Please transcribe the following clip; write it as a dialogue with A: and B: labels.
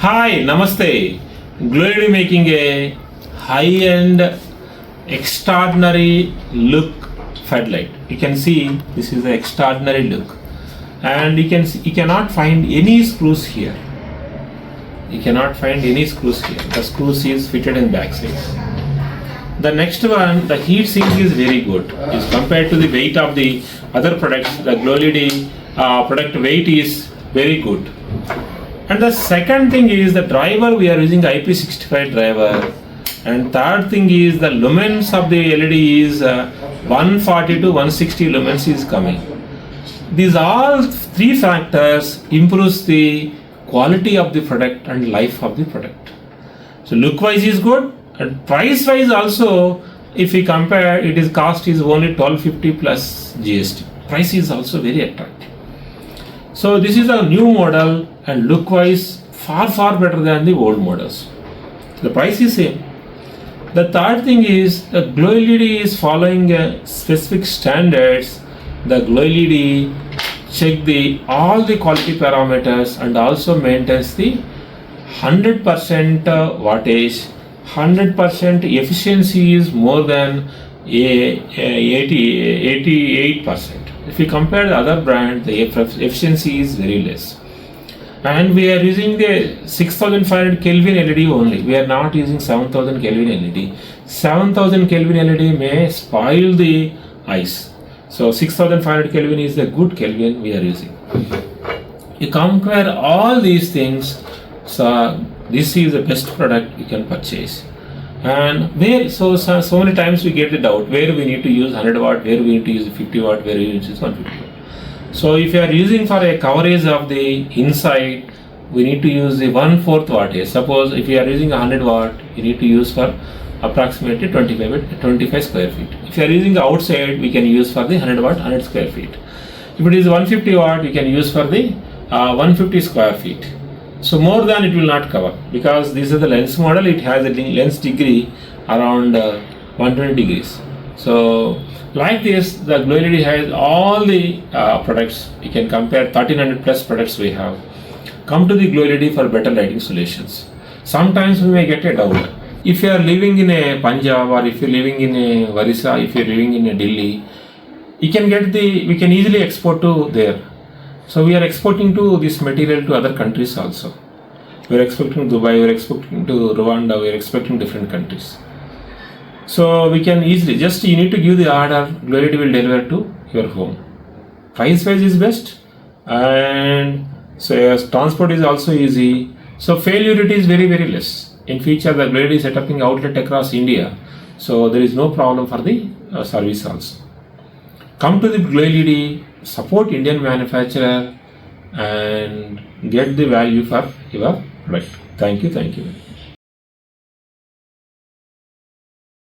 A: Hi, Namaste. GLOLED making a high-end, extraordinary look floodlight. You can see this is an extraordinary look, and you can see, you cannot find any screws here. You cannot find any screws here. The screws is fitted in back side. The next one, the heat sink is very good. Is compared to the weight of the other products, the GLOLED product weight is very good. And the second thing is the driver, we are using IP65 driver. And third thing is the lumens of the LED is 140 to 160 lumens is coming. These all three factors improves the quality of the product and life of the product. So look wise is good, and price wise also, if we compare, it is cost is only 1250 plus GST. Price is also very attractive. So this is a new model and look wise far better than the old models. The price is same. The third thing is the GLOLED is following specific standards. The GLOLED check all the quality parameters and also maintains the 100% wattage, 100% efficiency is more than 88%. If we compare the other brand, the efficiency is very less. And we are using the 6500 Kelvin LED only. We are not using 7000 Kelvin LED. 7000 Kelvin LED may spoil the eyes. So 6500 Kelvin is the good Kelvin we are using. You compare all these things, so this is the best product you can purchase. And where so many times we get the doubt where we need to use 100 watt, where we need to use 50 watt, where we need to use 150 watt. So if you are using for a coverage of the inside, we need to use the 1/4 wattage. Suppose if you are using 100 watt, you need to use for approximately 25 square feet. If you are using the outside, we can use for the 100 watt, 100 square feet. If it is 150 watt, you can use for the 150 square feet. So more than it will not cover, because this is the lens model. It has a lens degree around 120 degrees. So like this, the GLOLED has all the products. You can compare 1300 plus products we have. Come to the GLOLED for better lighting solutions. Sometimes we may get a doubt. If you are living in a Punjab, or if you are living in a Orissa, if you are living in a Delhi, we can easily export to there. So we are exporting to this material to other countries also. We are exporting to Dubai, we are exporting to Rwanda, we are exporting different countries. So we can easily, you need to give the order, GLOLED will deliver to your home. Price wise is best, and so transport is also easy. So failure rate is very less. In future, the GLOLED is setting outlet across India, so there is no problem for the service also. Come to the GLOLED, support Indian manufacturer and get the value for your product. Thank you.